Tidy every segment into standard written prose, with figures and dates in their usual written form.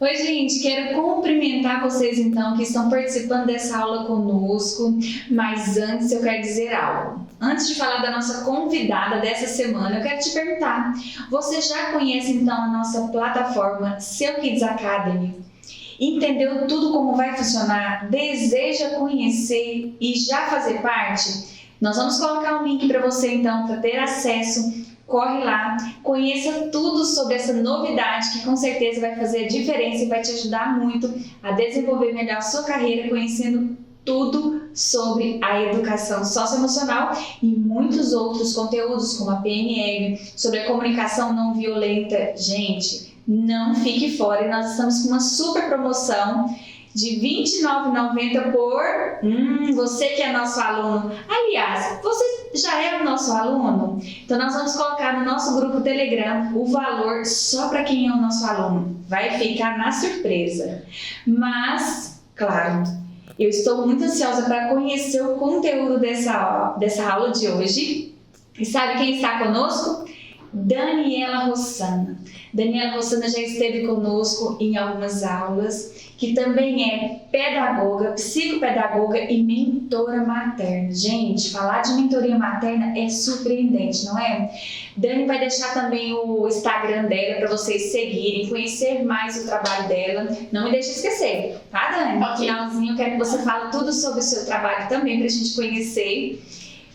Oi, gente, quero cumprimentar vocês então que estão participando dessa aula conosco, mas antes eu quero dizer algo. Antes de falar da nossa convidada dessa semana, eu quero te perguntar, você já conhece então a nossa plataforma Seu Kids Academy? Entendeu tudo como vai funcionar? Deseja conhecer e já fazer parte? Nós vamos colocar um link para você então, para ter acesso. Corre lá, conheça tudo sobre essa novidade que com certeza vai fazer a diferença e vai te ajudar muito a desenvolver melhor a sua carreira, conhecendo tudo sobre a educação socioemocional e muitos outros conteúdos, como a PNL, sobre a comunicação não violenta. Gente, não fique fora, e nós estamos com uma super promoção de R$ 29,90 por você que é nosso aluno. Aliás, você já é o nosso aluno? Então nós vamos colocar no nosso grupo Telegram o valor só para quem é o nosso aluno. Vai ficar na surpresa. Mas, claro, eu estou muito ansiosa para conhecer o conteúdo dessa aula de hoje. E sabe quem está conosco? Daniela Rossana. Daniela Rossana já esteve conosco em algumas aulas, que também é pedagoga, psicopedagoga e mentora materna. Gente, falar de mentoria materna é surpreendente, não é? Dani vai deixar também o Instagram dela para vocês seguirem, conhecer mais o trabalho dela. Não me deixe esquecer, tá, Dani? No finalzinho eu quero que você fale tudo sobre o seu trabalho também para a gente conhecer.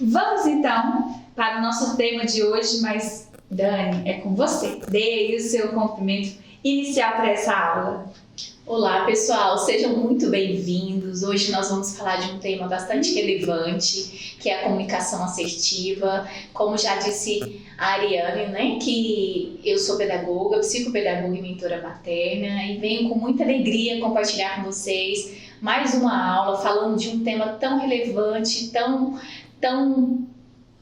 Vamos então para o nosso tema de hoje, mas Dani, é com você. Dê aí o seu cumprimento inicial para essa aula. Olá, pessoal, sejam muito bem-vindos. Hoje nós vamos falar de um tema bastante relevante, que é a comunicação assertiva. Como já disse a Ariane, né, que eu sou pedagoga, psicopedagoga e mentora materna, e venho com muita alegria compartilhar com vocês mais uma aula falando de um tema tão relevante, tão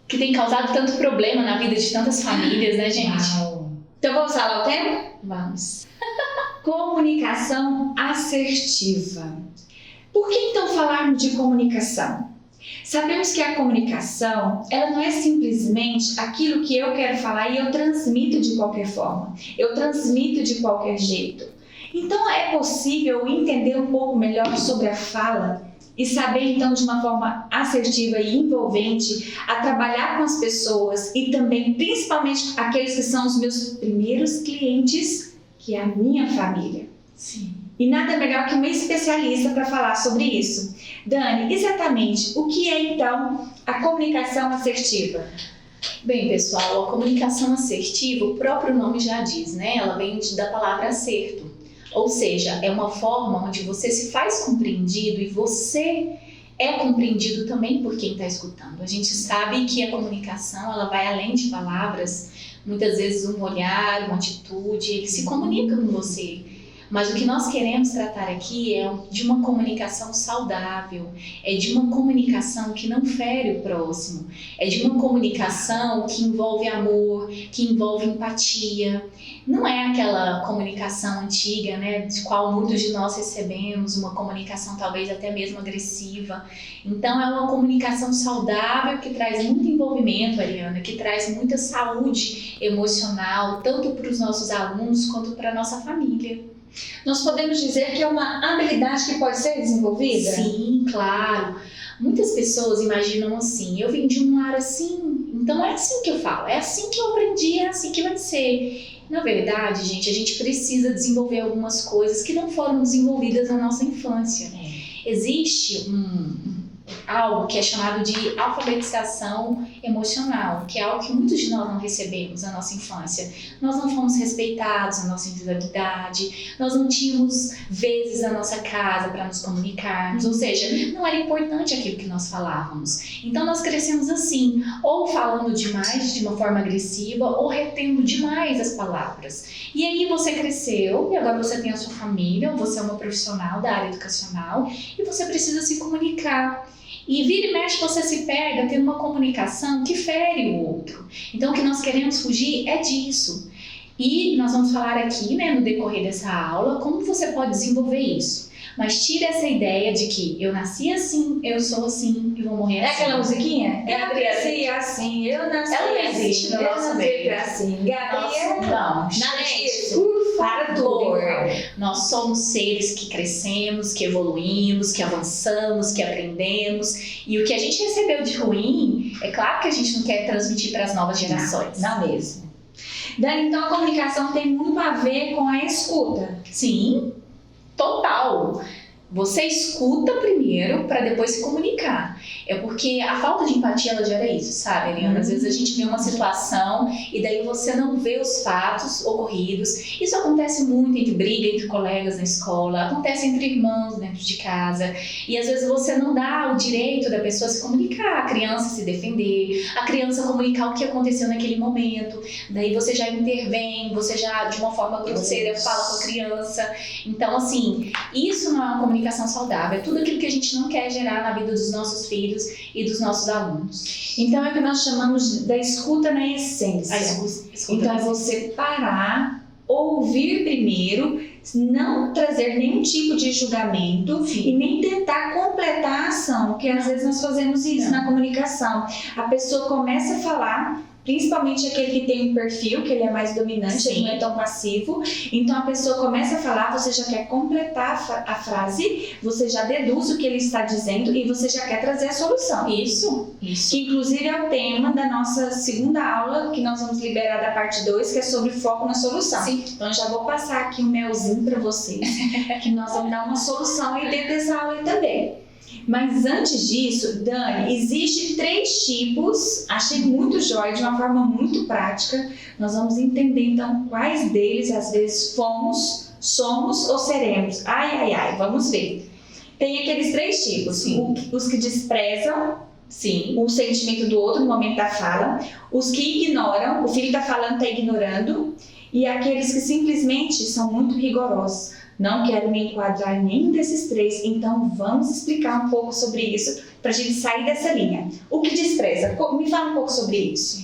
que tem causado tanto problema na vida de tantas famílias, né, gente? Uau. Então vamos falar o tema? Vamos. Comunicação assertiva. Por que então falarmos de comunicação? Sabemos que a comunicação, ela não é simplesmente aquilo que eu quero falar e eu transmito de qualquer forma, eu transmito de qualquer jeito. Então é possível entender um pouco melhor sobre a fala e saber então de uma forma assertiva e envolvente a trabalhar com as pessoas e também principalmente aqueles que são os meus primeiros clientes, que é a minha família. Sim. E nada melhor que uma especialista para falar sobre isso. Dani, exatamente o que é então a comunicação assertiva? Bem, pessoal, a comunicação assertiva, o próprio nome já diz, né? Ela vem da palavra acerto. Ou seja, é uma forma onde você se faz compreendido e você é compreendido também por quem está escutando. A gente sabe que a comunicação, ela vai além de palavras. Muitas vezes um olhar, uma atitude, ele se comunica com você. Mas o que nós queremos tratar aqui é de uma comunicação saudável, é de uma comunicação que não fere o próximo, é de uma comunicação que envolve amor, que envolve empatia. Não é aquela comunicação antiga, né, de qual muitos de nós recebemos, uma comunicação talvez até mesmo agressiva. Então é uma comunicação saudável que traz muito envolvimento, Ariana, que traz muita saúde emocional, tanto para os nossos alunos quanto para a nossa família. Nós podemos dizer que é uma habilidade que pode ser desenvolvida? Sim, claro. Muitas pessoas imaginam assim, eu vim de um lar assim, então é assim que eu falo, é assim que eu aprendi, é assim que vai ser. Na verdade, gente, a gente precisa desenvolver algumas coisas que não foram desenvolvidas na nossa infância. Existe algo que é chamado de alfabetização emocional, que é algo que muitos de nós não recebemos na nossa infância. Nós não fomos respeitados na nossa individualidade, nós não tínhamos vezes na nossa casa para nos comunicarmos, ou seja, não era importante aquilo que nós falávamos. Então nós crescemos assim, ou falando demais, de uma forma agressiva, ou retendo demais as palavras. E aí você cresceu, e agora você tem a sua família, ou você é uma profissional da área educacional, e você precisa se comunicar. E vira e mexe você se pega tendo uma comunicação que fere o outro. Então o que nós queremos fugir é disso. E nós vamos falar aqui, né, no decorrer dessa aula, como você pode desenvolver isso. Mas tira essa ideia de que eu nasci assim, eu sou assim e vou morrer assim. É aquela musiquinha? É, Eu nasci assim, eu nasci ela não existe no nosso meio. assim. Gabriel, não, nada disso. Por favor. Nós somos seres que crescemos, que evoluímos, que avançamos, que aprendemos. E o que a gente recebeu de ruim, é claro que a gente não quer transmitir para as novas gerações. Não mesmo. Dani, então a comunicação tem muito a ver com a escuta. Sim, total. Você escuta primeiro para depois se comunicar. É porque a falta de empatia, ela gera isso, sabe, Eliana? Às vezes a gente vê uma situação e daí você não vê os fatos ocorridos. Isso acontece muito entre briga entre colegas na escola, acontece entre irmãos dentro de casa. E às vezes você não dá o direito da pessoa se comunicar, a criança se defender, a criança comunicar o que aconteceu naquele momento. Daí você já intervém, você já de uma forma grosseira fala com a criança. Então, assim, isso não é uma comunicação saudável. É tudo aquilo que a gente não quer gerar na vida dos nossos filhos e dos nossos alunos. Então é o que nós chamamos da escuta na essência. Então é você parar, ouvir primeiro, não trazer nenhum tipo de julgamento. Sim. E nem tentar completar a ação, porque às vezes nós fazemos isso na comunicação. A pessoa começa a falar, principalmente aquele que tem um perfil, que ele é mais dominante, Sim. Ele não é tão passivo. Então a pessoa começa a falar, você já quer completar a frase, você já deduz o que ele está dizendo e você já quer trazer a solução. Isso. Que inclusive é o tema da nossa segunda aula, que nós vamos liberar da parte 2, que é sobre foco na solução. Sim. Então eu já vou passar aqui um melzinho para vocês, que nós vamos dar uma solução aí dentro dessa aula aí também. Mas antes disso, Dani, existem 3 tipos, achei muito jóia, de uma forma muito prática. Nós vamos entender então quais deles às vezes fomos, somos ou seremos. Ai, vamos ver. Tem aqueles 3 tipos, os que desprezam Sim. o sentimento do outro no momento da fala, os que ignoram, o filho está falando, está ignorando, e aqueles que simplesmente são muito rigorosos. Não quero me enquadrar em nenhum desses 3, então vamos explicar um pouco sobre isso para a gente sair dessa linha. O que despreza? Me fala um pouco sobre isso.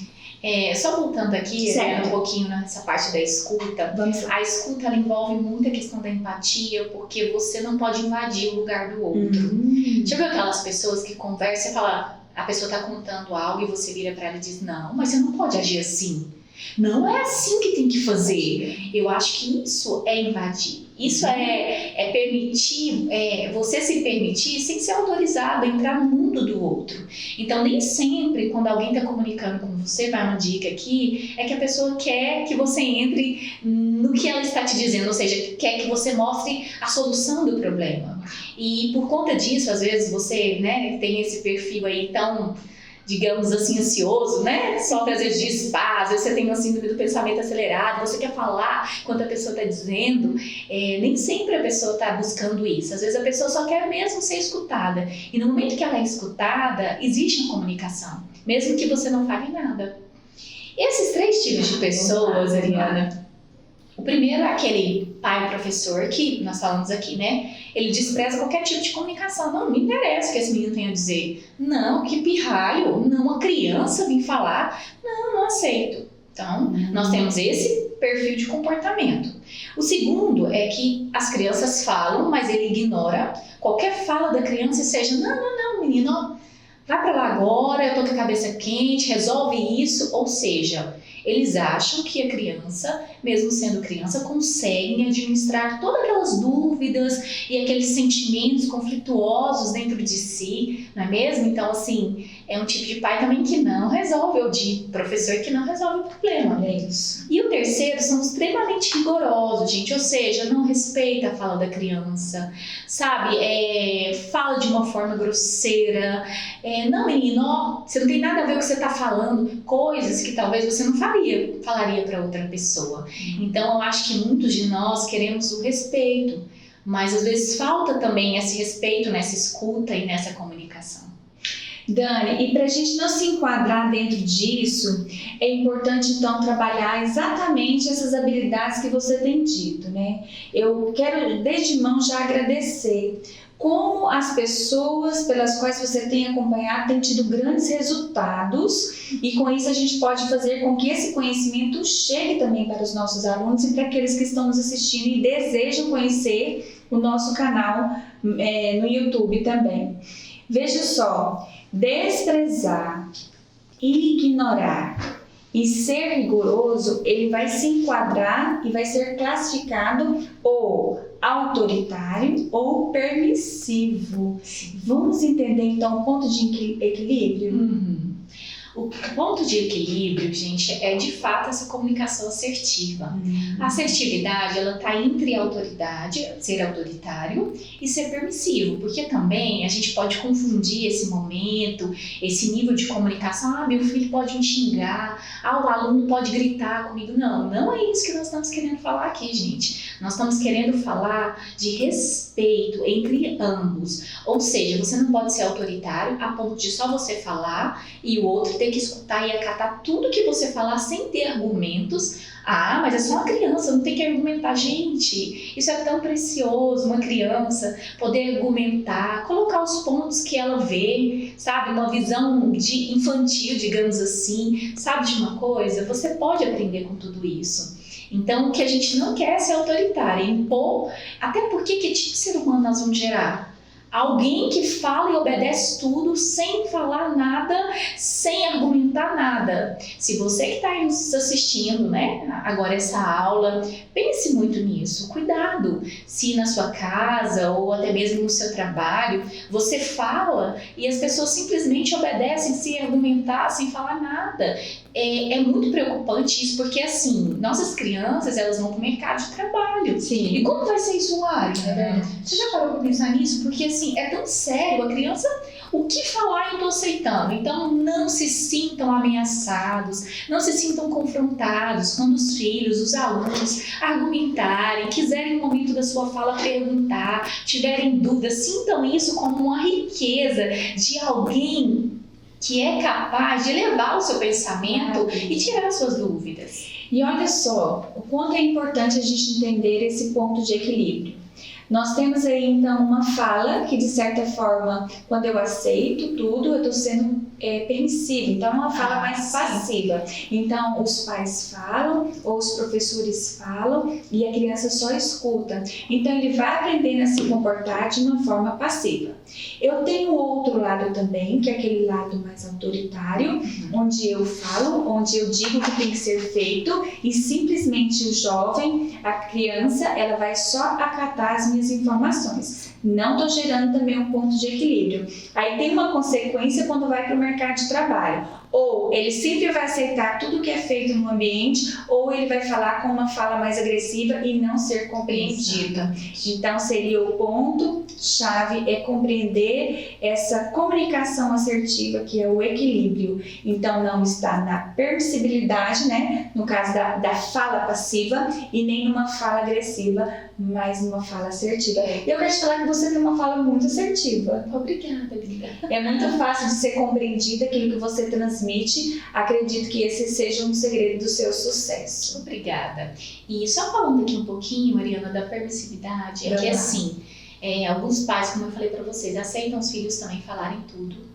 Só voltando aqui, um pouquinho nessa parte da escuta. A escuta ela envolve muita questão da empatia, porque você não pode invadir o lugar do outro. Já viu aquelas pessoas que conversam e falam, a pessoa está contando algo e você vira para ela e diz, não, mas você não pode agir assim. Não é assim que tem que fazer. Eu acho que isso é invadir. Isso é permitir, você se permitir sem ser autorizado a entrar no mundo do outro. Então, nem sempre, quando alguém está comunicando com você, vai uma dica aqui, é que a pessoa quer que você entre no que ela está te dizendo, ou seja, quer que você mostre a solução do problema. E por conta disso, às vezes, você tem esse perfil aí tão, digamos assim, ansioso, sofre às vezes de spa, às vezes você tem uma síndrome do pensamento acelerado, você quer falar quando a pessoa está dizendo, nem sempre a pessoa está buscando isso, às vezes a pessoa só quer mesmo ser escutada, e no momento que ela é escutada, existe uma comunicação, mesmo que você não fale nada. Esses 3 tipos de pessoas, Ariana, o primeiro é aquele pai professor que nós falamos aqui, ele despreza qualquer tipo de comunicação. Não me interessa o que esse menino tem a dizer. Não, que pirralho. Não, uma criança vir falar. Não aceito. Então, nós temos esse perfil de comportamento. O segundo é que as crianças falam, mas ele ignora qualquer fala da criança, seja, não, menino, vai pra lá agora, eu tô com a cabeça quente, resolve isso. Ou seja, eles acham que a criança, mesmo sendo criança, consegue administrar todas aquelas dúvidas e aqueles sentimentos conflituosos dentro de si, não é mesmo? Então, assim, é um tipo de pai também que não resolve, ou de professor que não resolve o problema. É isso. E o terceiro são extremamente rigorosos, gente, ou seja, não respeita a fala da criança, sabe? Fala de uma forma grosseira, não, menino, você não tem nada a ver com o que você está falando, coisas que talvez você não falaria para outra pessoa. Então, eu acho que muitos de nós queremos o respeito, mas às vezes falta também esse respeito nessa escuta e nessa comunicação. Dani, e para a gente não se enquadrar dentro disso, é importante então trabalhar exatamente essas habilidades que você tem dito, Eu quero desde mão já agradecer como as pessoas pelas quais você tem acompanhado têm tido grandes resultados, e com isso a gente pode fazer com que esse conhecimento chegue também para os nossos alunos e para aqueles que estão nos assistindo e desejam conhecer o nosso canal no YouTube também. Veja só, desprezar, ignorar E ser rigoroso, ele vai se enquadrar e vai ser classificado ou autoritário ou permissivo. Vamos entender então o ponto de equilíbrio? O ponto de equilíbrio, gente, é de fato essa comunicação assertiva. A assertividade, ela está entre autoridade, ser autoritário, e ser permissivo, porque também a gente pode confundir esse momento, esse nível de comunicação. Meu filho pode me xingar, o aluno pode gritar comigo. Não é isso que nós estamos querendo falar aqui, gente. Nós estamos querendo falar de respeito entre ambos. Ou seja, você não pode ser autoritário a ponto de só você falar e o outro ter que escutar e acatar tudo que você falar sem ter argumentos. Mas é só uma criança, não tem que argumentar. Gente, isso é tão precioso, uma criança poder argumentar, colocar os pontos que ela vê, sabe? Uma visão infantil, digamos assim. Sabe de uma coisa? Você pode aprender com tudo isso. Então, o que a gente não quer é ser autoritário, impor, até porque que tipo de ser humano nós vamos gerar? Alguém que fala e obedece tudo sem falar nada, sem argumentar nada. Se você que está aí nos assistindo, né, agora essa aula, pense muito nisso. Cuidado se na sua casa ou até mesmo no seu trabalho você fala e as pessoas simplesmente obedecem sem argumentar, sem falar nada. É muito preocupante isso, porque assim, nossas crianças, elas vão para o mercado de trabalho. Sim. E como vai ser isso horário, né? Você já parou para pensar nisso? Porque assim, é tão sério, a criança, o que falar eu estou aceitando. Então não se sintam ameaçados, não se sintam confrontados quando os filhos, os alunos argumentarem, quiserem no momento da sua fala perguntar, tiverem dúvidas, sintam isso como uma riqueza de alguém que é capaz de elevar o seu pensamento e tirar suas dúvidas. E olha só, o quanto é importante a gente entender esse ponto de equilíbrio. Nós temos aí então uma fala que de certa forma, quando eu aceito tudo, eu estou sendo permissiva, então é uma fala mais passiva. Então os pais falam ou os professores falam e a criança só escuta. Então ele vai aprendendo a se comportar de uma forma passiva. Eu tenho outro lado também, que é aquele lado mais autoritário, onde eu falo, onde eu digo o que tem que ser feito e simplesmente o jovem, a criança, ela vai só acatar as minhas informações. Não estou gerando também um ponto de equilíbrio. Aí tem uma consequência quando vai para o mercado de trabalho. Ou ele sempre vai aceitar tudo que é feito no ambiente, ou ele vai falar com uma fala mais agressiva e não ser compreendido. Então seria o ponto-chave, é compreender essa comunicação assertiva, que é o equilíbrio. Então não está na permissibilidade, né? No caso da fala passiva, e nem numa fala agressiva, mas numa fala assertiva. E eu quero te falar que você tem uma fala muito assertiva. Obrigada, Lida. É muito fácil de ser compreendida aquilo que você transmite. Acredito que esse seja um segredo do seu sucesso. Obrigada. E só falando aqui um pouquinho, Mariana, da permissividade, é que assim, alguns pais, como eu falei para vocês, aceitam os filhos também falarem tudo.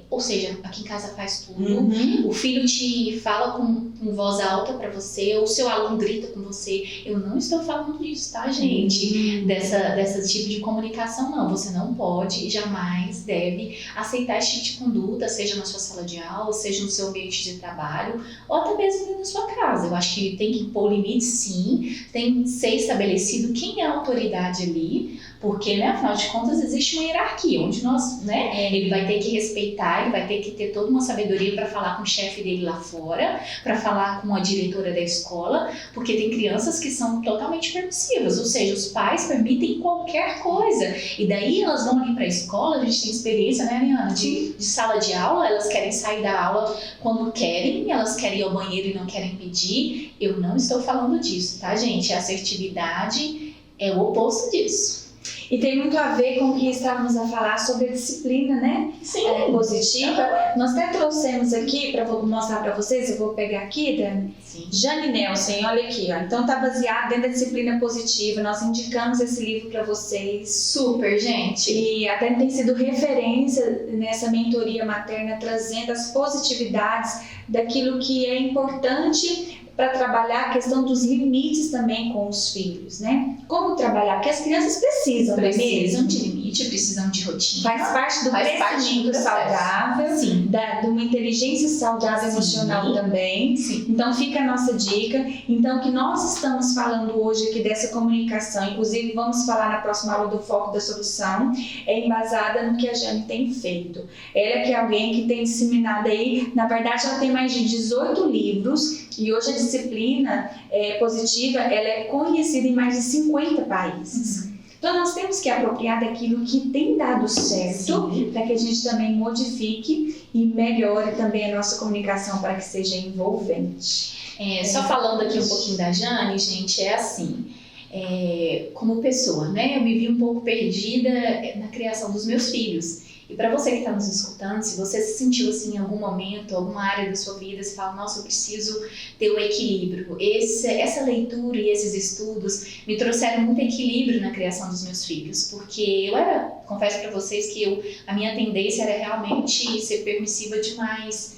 Ou seja, aqui em casa faz tudo. O filho te fala com voz alta para você, ou o seu aluno grita com você. Eu não estou falando disso, tá, gente? Desse tipo de comunicação, não. Você não pode, jamais deve aceitar esse tipo de conduta, seja na sua sala de aula, seja no seu ambiente de trabalho, ou até mesmo na sua casa. Eu acho que tem que impor limites, sim. Tem que ser estabelecido quem é a autoridade ali, porque, né, afinal de contas, existe uma hierarquia, onde nós, né, ele vai ter que respeitar, ele vai ter que ter toda uma sabedoria para falar com o chefe dele lá fora, para falar com a diretora da escola, porque tem crianças que são totalmente permissivas, ou seja, os pais permitem qualquer coisa, e daí elas vão ali para a escola, a gente tem experiência, né, Ariana, de sala de aula, elas querem sair da aula quando querem, elas querem ir ao banheiro e não querem pedir. Eu não estou falando disso, tá, gente? A assertividade é o oposto disso. E tem muito a ver com o que estávamos a falar sobre a disciplina, né? Sim. Positiva. Nós até trouxemos aqui, para mostrar para vocês, eu vou pegar aqui, Dani. Sim. Jane Nelson, olha aqui, ó. Então tá baseado dentro da disciplina positiva. Nós indicamos esse livro para vocês. Super, gente. E até tem sido referência nessa mentoria materna, trazendo as positividades daquilo que é importante para trabalhar a questão dos limites também com os filhos, né? Como trabalhar? Porque as crianças precisam de limite. limite, precisam de rotina. Faz parte do crescimento saudável, Sim. de uma inteligência saudável emocional também. Sim. Então fica a nossa dica. Então, o que nós estamos falando hoje aqui dessa comunicação, inclusive vamos falar na próxima aula do foco da solução, é embasada no que a Jane tem feito. Ela que é alguém que tem disseminado aí, na verdade ela tem mais de 18 livros e hoje a disciplina positiva ela é conhecida em mais de 50 países. Então nós temos que apropriar daquilo que tem dado certo para que a gente também modifique e melhore também a nossa comunicação para que seja envolvente. Só falando aqui um pouquinho da Jane, gente, é assim, como pessoa, né? Eu me vi um pouco perdida na criação dos meus filhos. E para você que está nos escutando, se você se sentiu assim em algum momento, alguma área da sua vida, você fala, nossa, eu preciso ter um equilíbrio. Essa leitura e esses estudos me trouxeram muito equilíbrio na criação dos meus filhos, porque confesso para vocês que a minha tendência era realmente ser permissiva demais,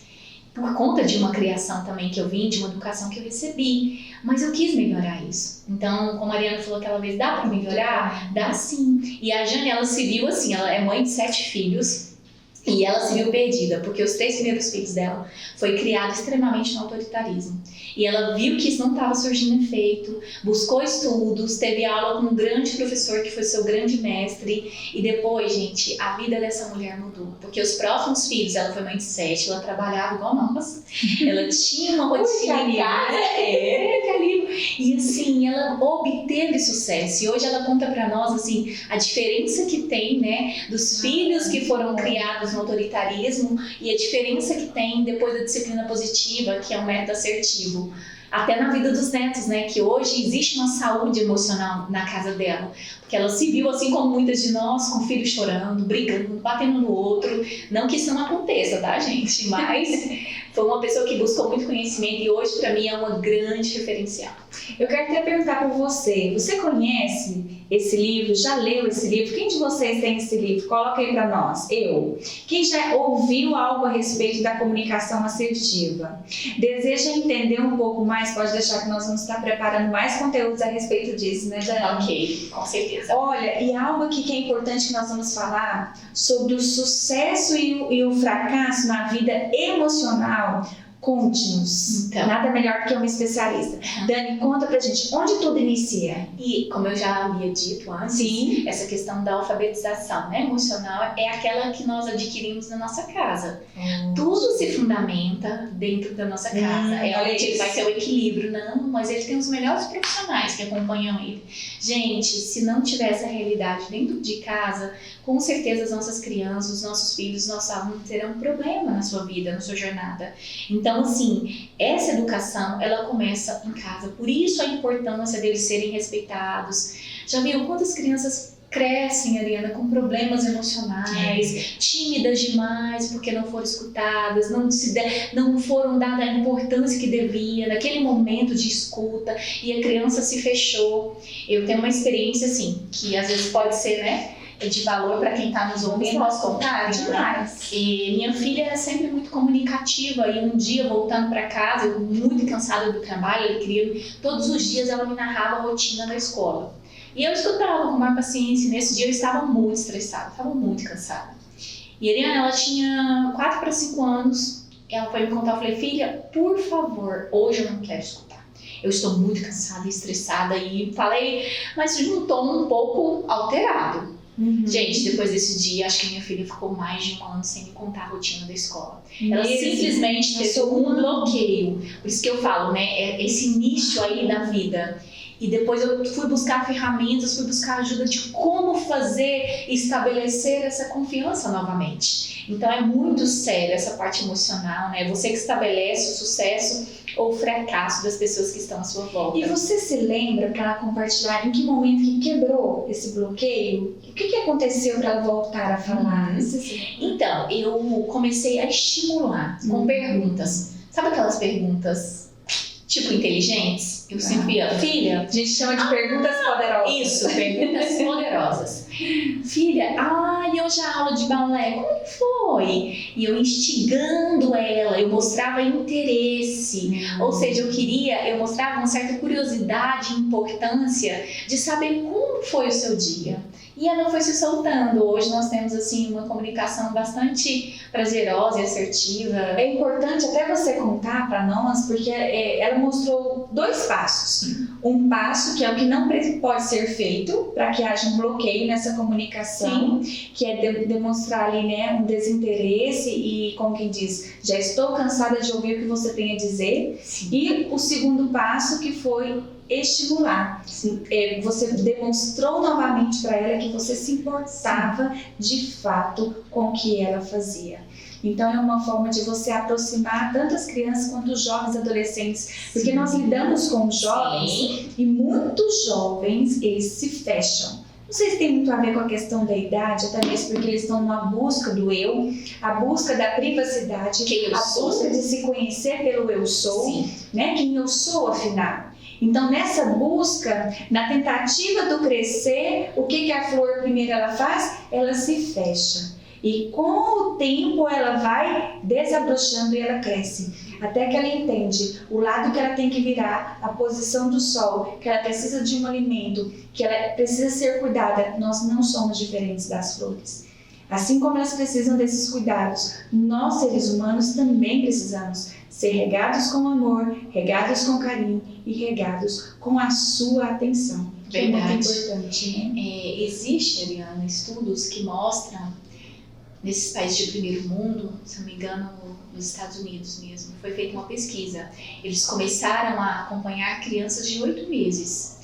por conta de uma criação também que eu vim, de uma educação que eu recebi, mas eu quis melhorar isso. Então, como a Ariana falou aquela vez, dá para melhorar? Dá sim. E a Jane, ela se viu assim, ela é mãe de 7 filhos, e ela se viu perdida, porque os 3 primeiros filhos dela foi criado extremamente no autoritarismo. E ela viu que isso não estava surgindo efeito, buscou estudos, teve aula com um grande professor que foi seu grande mestre. E depois, gente, a vida dessa mulher mudou. Porque os próximos filhos, ela foi mãe de 7, ela trabalhava igual nós. Ela tinha uma rotina em casa. E assim, ela obteve sucesso. E hoje ela conta pra nós, assim, a diferença que tem, né, dos filhos que foram criados no autoritarismo e a diferença que tem depois da disciplina positiva, que é um método assertivo. Até na vida dos netos, né? Que hoje existe uma saúde emocional na casa dela. Porque ela se viu, assim como muitas de nós, com o filho chorando, brigando, batendo no outro. Não que isso não aconteça, tá, gente? Mas foi uma pessoa que buscou muito conhecimento e hoje, pra mim, é uma grande referencial. Eu quero até perguntar para você. Você conhece esse livro? Já leu esse livro? Quem de vocês tem esse livro? Coloca aí para nós. Eu. Quem já ouviu algo a respeito da comunicação assertiva? Deseja entender um pouco mais? Pode deixar que nós vamos estar preparando mais conteúdos a respeito disso, né, Jane? Ok, com certeza. Olha, e algo aqui que é importante que nós vamos falar sobre o sucesso e o fracasso na vida emocional. Conte-nos. Então. Nada melhor que uma especialista. Dani, conta pra gente, onde tudo inicia? E, como eu já havia dito antes, Sim. essa questão da alfabetização, né, emocional é aquela que nós adquirimos na nossa casa. Tudo se fundamenta dentro da nossa casa. Onde ele vai ter o equilíbrio. Não, mas ele tem os melhores profissionais que acompanham ele. Gente, se não tiver essa realidade dentro de casa, com certeza as nossas crianças, os nossos filhos, os nossos alunos terão um problema na sua vida, na sua jornada. Então, assim, essa educação, ela começa em casa. Por isso a importância deles serem respeitados. Já viu quantas crianças crescem, Ariana, com problemas emocionais, tímidas demais porque não foram escutadas, não foram dada a importância que devia naquele momento de escuta e a criança se fechou. Eu tenho uma experiência, assim, que às vezes pode ser, né, de valor para quem está nos ouvindo. Posso contar? Demais. E minha filha é sempre muito comunicativa e um dia, voltando para casa, eu muito cansada do trabalho, todos os dias ela me narrava a rotina da escola. E eu escutava com mais paciência. Nesse dia eu estava muito estressada, estava muito cansada. E a Ariana, ela tinha 4 para 5 anos, ela foi me contar, eu falei, filha, por favor, hoje eu não quero escutar. Eu estou muito cansada e estressada, e falei, mas de um tom um pouco alterado. Gente, depois desse dia, acho que minha filha ficou mais de 1 ano sem me contar a rotina da escola. Ela simplesmente teve um bloqueio. Por isso que eu falo, né, esse início aí da vida. E depois eu fui buscar ferramentas, fui buscar ajuda de como fazer e estabelecer essa confiança novamente. Então é muito sério essa parte emocional, né? Você que estabelece o sucesso ou o fracasso das pessoas que estão à sua volta. E você se lembra, para compartilhar, em que momento que quebrou esse bloqueio? O que aconteceu para ela voltar a falar? Então, eu comecei a estimular com perguntas. Sabe aquelas perguntas tipo inteligentes? Eu sempre ia, filha... A gente chama de perguntas poderosas. Isso, perguntas poderosas. Filha, hoje a aula de balé, como que foi? E eu instigando ela, eu mostrava interesse, ou seja, eu mostrava uma certa curiosidade e importância de saber como foi o seu dia. E ela foi se soltando. Hoje nós temos assim uma comunicação bastante prazerosa e assertiva. É importante até você contar para nós, porque ela mostrou 2 passos. Um passo que é o que não pode ser feito para que haja um bloqueio nessa comunicação, que é demonstrar ali, né, um desinteresse e, como quem diz, já estou cansada de ouvir o que você tem a dizer. Sim. E o segundo passo que foi estimular. Você demonstrou novamente para ela que você se importava de fato com o que ela fazia. Então é uma forma de você aproximar tanto as crianças quanto os jovens e adolescentes, porque nós lidamos com jovens e muitos jovens eles se fecham. Não sei se tem muito a ver com a questão da idade, até mesmo porque eles estão numa busca do eu, a busca da privacidade, busca de se conhecer pelo eu sou, né? Quem eu sou afinal. Então, nessa busca, na tentativa do crescer, o que a flor primeiro ela faz? Ela se fecha. E com o tempo ela vai desabrochando e ela cresce. Até que ela entende o lado que ela tem que virar, a posição do sol, que ela precisa de um alimento, que ela precisa ser cuidada. Nós não somos diferentes das flores. Assim como elas precisam desses cuidados, nós seres humanos também precisamos ser regados com amor, regados com carinho e regados com a sua atenção. Verdade. É muito importante, né? Existe, Ariana, estudos que mostram, nesses países de primeiro mundo, se não me engano, nos Estados Unidos mesmo, foi feita uma pesquisa. Eles começaram a acompanhar crianças de 8 meses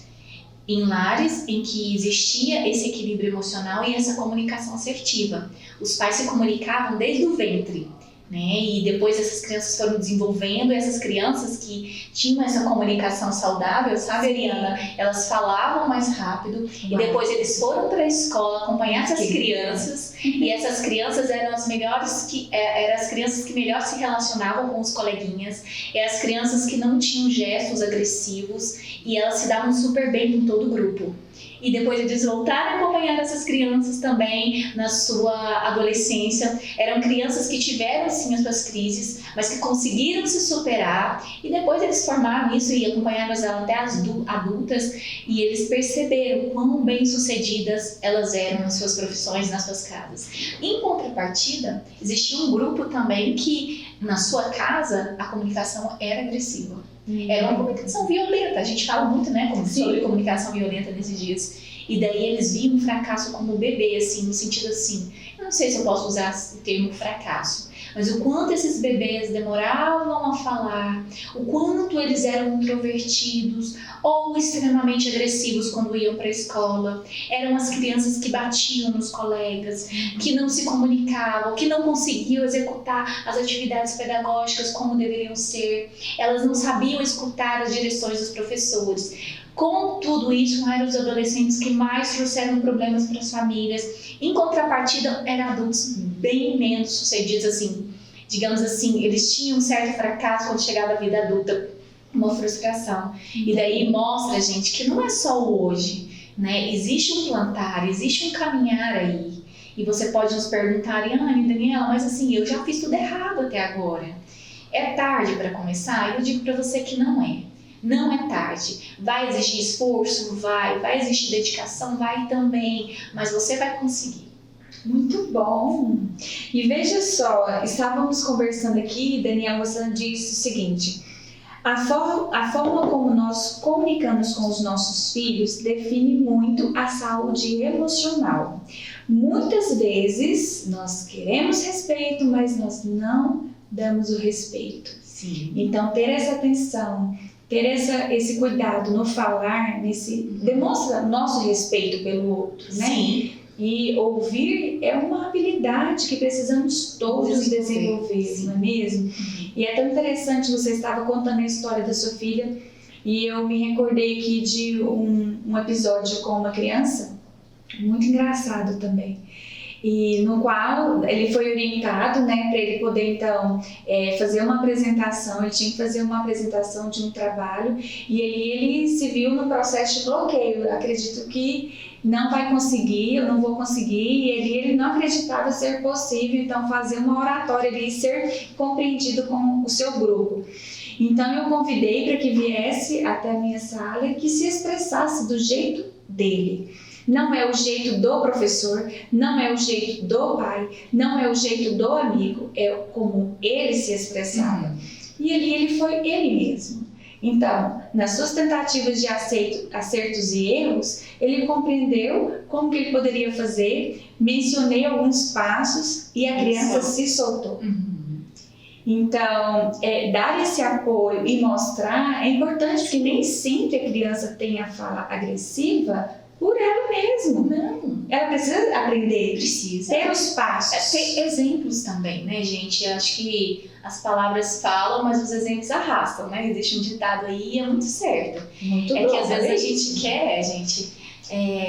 em lares em que existia esse equilíbrio emocional e essa comunicação assertiva. Os pais se comunicavam desde o ventre, né? E depois essas crianças foram desenvolvendo, essas crianças que tinham essa comunicação saudável, sabe, Ariana? Elas falavam mais rápido e depois eles foram para a escola acompanhar essas crianças e essas crianças eram as crianças que melhor se relacionavam com os coleguinhas, as crianças que não tinham gestos agressivos e elas se davam super bem com todo o grupo. E depois eles voltaram a acompanhar essas crianças também na sua adolescência. Eram crianças que tiveram sim as suas crises, mas que conseguiram se superar. E depois eles formaram isso e acompanharam elas até as adultas. E eles perceberam quão bem-sucedidas elas eram nas suas profissões, nas suas casas. Em contrapartida, existia um grupo também que na sua casa a comunicação era agressiva. Era uma comunicação violenta, a gente fala muito, né, sobre comunicação violenta nesses dias. E daí eles viam o fracasso como bebê, assim, no sentido assim, eu não sei se eu posso usar o termo fracasso, mas o quanto esses bebês demoravam a falar, o quanto eles eram introvertidos ou extremamente agressivos quando iam para a escola. Eram as crianças que batiam nos colegas, que não se comunicavam, que não conseguiam executar as atividades pedagógicas como deveriam ser. Elas não sabiam escutar as direções dos professores. Com tudo isso, eram os adolescentes que mais trouxeram problemas para as famílias. Em contrapartida, eram adultos bem menos sucedidos, assim, digamos assim, eles tinham um certo fracasso quando chegava a vida adulta, uma frustração. E daí mostra, gente, que não é só o hoje, né? Existe um plantar, existe um caminhar aí. E você pode nos perguntar, Anne, Daniela, mas assim, eu já fiz tudo errado até agora. É tarde para começar? Eu digo para você que não é. Não é tarde. Vai exigir esforço? Vai exigir dedicação? Vai também. Mas você vai conseguir. Muito bom! E veja só, estávamos conversando aqui, Daniela, você disse o seguinte: a forma como nós comunicamos com os nossos filhos define muito a saúde emocional. Muitas vezes nós queremos respeito, mas nós não damos o respeito. Sim. Então, ter essa atenção, ter esse cuidado no falar, demonstra nosso respeito pelo outro, né? Sim. E ouvir é uma habilidade que precisamos todos desenvolver, não é mesmo? E é tão interessante, você estava contando a história da sua filha e eu me recordei aqui de um episódio com uma criança, muito engraçado também. e no qual ele foi orientado, né, para ele poder então fazer uma apresentação. Ele tinha que fazer uma apresentação de um trabalho e ele se viu no processo de bloqueio. Eu acredito que não vai conseguir, eu não vou conseguir, e ele não acreditava ser possível então fazer uma oratória ali e ser compreendido com o seu grupo. Então eu convidei para que viesse até a minha sala e que se expressasse do jeito dele. Não é o jeito do professor, não é o jeito do pai, não é o jeito do amigo, é como ele se expressava. E ali ele foi ele mesmo. Então, nas suas tentativas de acertos e erros, ele compreendeu como que ele poderia fazer, mencionei alguns passos e a criança se soltou. Então, dar esse apoio e mostrar é importante, porque nem sempre a criança tem a fala agressiva por ela mesma. Não. Ela precisa aprender, Precisa. ter os passos. Tem exemplos também, né, gente? Acho que as palavras falam, mas os exemplos arrastam, né? Existe um ditado aí, é muito certo. Muito É bom, que às vezes né? a gente quer,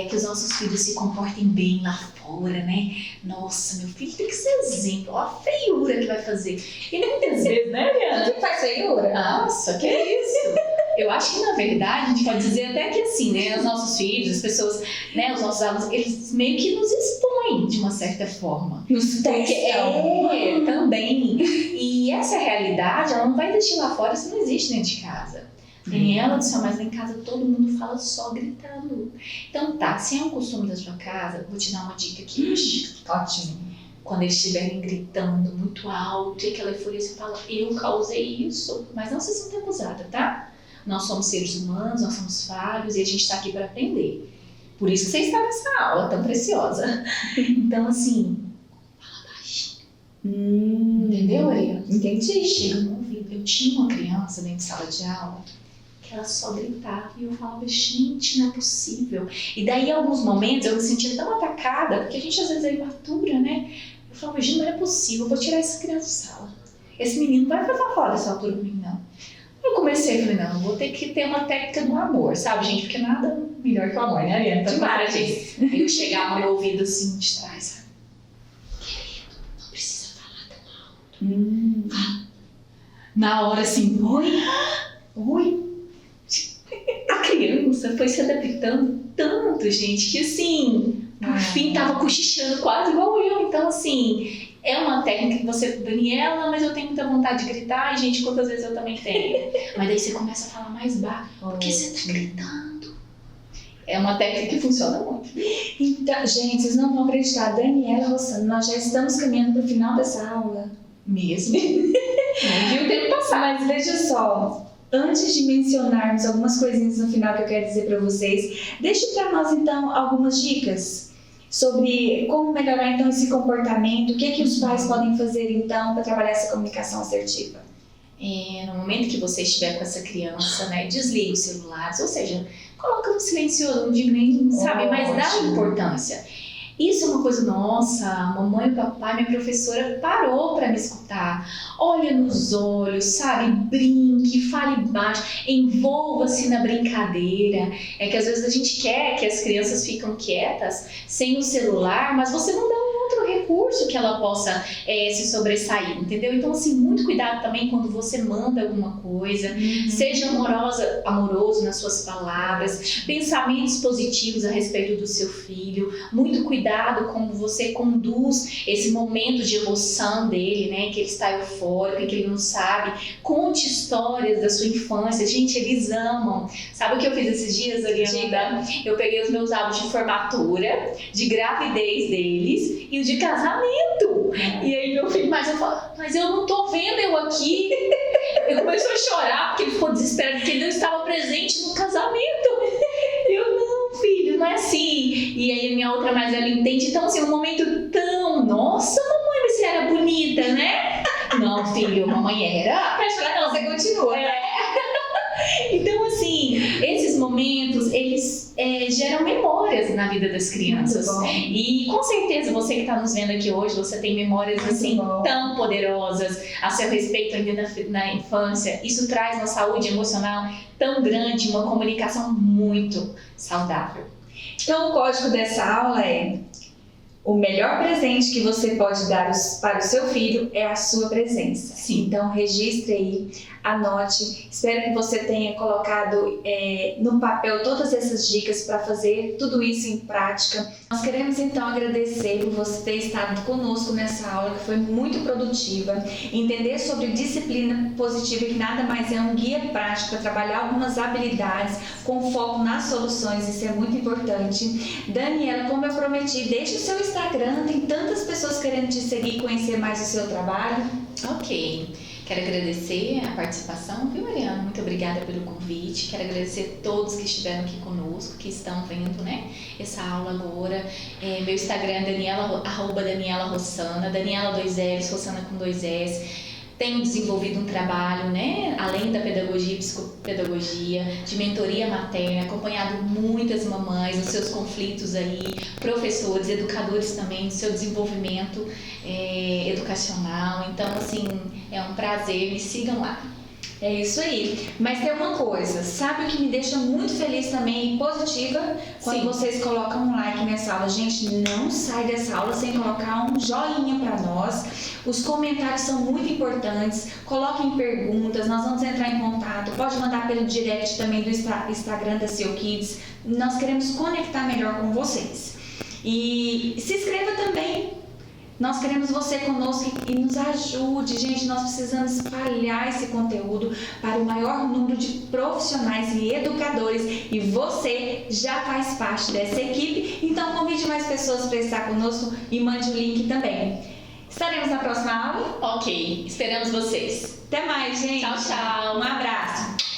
que os nossos filhos se comportem bem lá fora, né? Nossa, meu filho tem que ser exemplo. Olha a feiura que vai fazer. E muitas vezes, né, Ariana? Você faz feiura? Nossa, que isso? Eu acho que, na verdade, a gente pode dizer até que assim, né? Os nossos filhos, as pessoas, né? Os nossos alunos, eles meio que nos expõem de uma certa forma. Nos testam. Também. E essa realidade, ela não vai existir lá fora, isso não existe dentro de casa. Daniela do céu, mas lá em casa todo mundo fala só gritando. Então tá, se é um costume da sua casa, vou te dar uma dica aqui hoje. Ótimo. Quando eles estiverem gritando muito alto e aquela euforia, você fala, eu causei isso. Mas não se sinta acusada, tá? Nós somos seres humanos, nós somos falhos e a gente está aqui para aprender. Por isso que você está nessa aula tão preciosa. Então, assim, fala baixinho. Entendeu, Ariana? Entendi. Chega no ouvido. Eu tinha uma criança dentro de sala de aula que ela só gritava e eu falava, gente, não é possível. E daí, em alguns momentos, eu me sentia tão atacada, porque a gente às vezes é imatura, né? Eu falava, gente, não é possível, eu vou tirar essa criança da sala. Esse menino vai fazer fora dessa altura comigo, não. Eu comecei, falei, não, vou ter que ter uma técnica do amor, sabe, gente? Porque nada melhor que o amor, né, Ariana? Demais. Aí eu chegava no ouvido assim, de trás, sabe? Querido, não precisa falar tão alto. Na hora assim, oi. A criança foi se adaptando tanto, gente, que assim, por fim tava cochichando quase igual eu. Então, assim, é uma técnica que você, Daniela, mas eu tenho muita vontade de gritar. E, gente, quantas vezes eu também tenho. Mas daí você começa a falar mais baixo, porque você tá gritando. É uma técnica que funciona muito. Então, gente, vocês não vão acreditar. Daniela Rossano, nós já estamos caminhando para o final dessa aula. Mesmo. Não viu o tempo passar. Mas veja só, antes de mencionarmos algumas coisinhas no final que eu quero dizer para vocês, deixe para nós então algumas dicas sobre como melhorar então esse comportamento, o que é que os pais podem fazer então para trabalhar essa comunicação assertiva. No momento que você estiver com essa criança, né, desliga os celulares, ou seja, coloca no silencioso, não digo nem, sabe, mas dá importância. Isso é uma coisa, nossa, a mamãe e o papai, minha professora parou para me escutar. Olha nos olhos, sabe? Brinque, fale baixo, envolva-se na brincadeira. É que às vezes a gente quer que as crianças fiquem quietas, sem o celular, mas você não dá um outro recurso que ela possa se sobressair, entendeu? Então, assim, muito cuidado também quando você manda alguma coisa. Seja amoroso nas suas palavras, pensamentos positivos a respeito do seu filho. Muito cuidado como você conduz esse momento de emoção dele, né? Que ele está eufórico, que ele não sabe. Conte histórias da sua infância. Gente, eles amam. Sabe o que eu fiz esses dias, Ariana? Eu peguei os meus álbuns de formatura, de gravidez deles e o de casamento. E aí meu filho, mas eu não tô vendo eu aqui. Ele começou a chorar porque ele ficou desesperado porque ele não estava presente no casamento. Eu, não, filho, não é assim. E aí a minha outra mais velha entende. Então, assim, um momento tão... Nossa, mamãe, mas você era bonita, né? Não, filho, mamãe era. Pra chorar não, você continua. Então, assim, esses momentos, eles geram memórias na vida das crianças. E com certeza você que está nos vendo aqui hoje, você tem memórias assim tão poderosas a seu respeito ainda na infância. Isso traz uma saúde emocional tão grande, uma comunicação muito saudável. Então o código dessa aula é: O melhor presente que você pode dar para o seu filho é a sua presença. Sim. Então, registre aí, anote. Espero que você tenha colocado no papel todas essas dicas para fazer tudo isso em prática. Nós queremos, então, agradecer por você ter estado conosco nessa aula, que foi muito produtiva. Entender sobre disciplina positiva, que nada mais é um guia prático para trabalhar algumas habilidades com foco nas soluções. Isso é muito importante. Daniela, como eu prometi, deixe o seu Instagram, tem tantas pessoas querendo te seguir e conhecer mais o seu trabalho. Ok, quero agradecer a participação, viu, Mariana? Muito obrigada pelo convite. Quero agradecer a todos que estiveram aqui conosco, que estão vendo, né, essa aula agora. Meu Instagram é @Daniela Rossana, Daniela 2 L's, Rossana com 2 S. Tenho desenvolvido um trabalho, né, além da pedagogia e psicopedagogia, de mentoria materna, acompanhado muitas mamães nos seus conflitos aí, professores, educadores também, no seu desenvolvimento educacional. Então, assim, é um prazer, me sigam lá. É isso aí. Mas tem uma coisa, sabe o que me deixa muito feliz também e positiva? Quando Sim. vocês colocam um like nessa aula. Gente, não sai dessa aula sem colocar um joinha para nós. Os comentários são muito importantes. Coloquem perguntas, nós vamos entrar em contato. Pode mandar pelo direct também do Instagram da SEO Kids. Nós queremos conectar melhor com vocês. E se inscreva também. Nós queremos você conosco e nos ajude, gente. Nós precisamos espalhar esse conteúdo para o maior número de profissionais e educadores, e você já faz parte dessa equipe. Então convide mais pessoas para estar conosco e mande o link também. Estaremos na próxima aula. Ok, esperamos vocês. Até mais, gente. Tchau, tchau. Um abraço.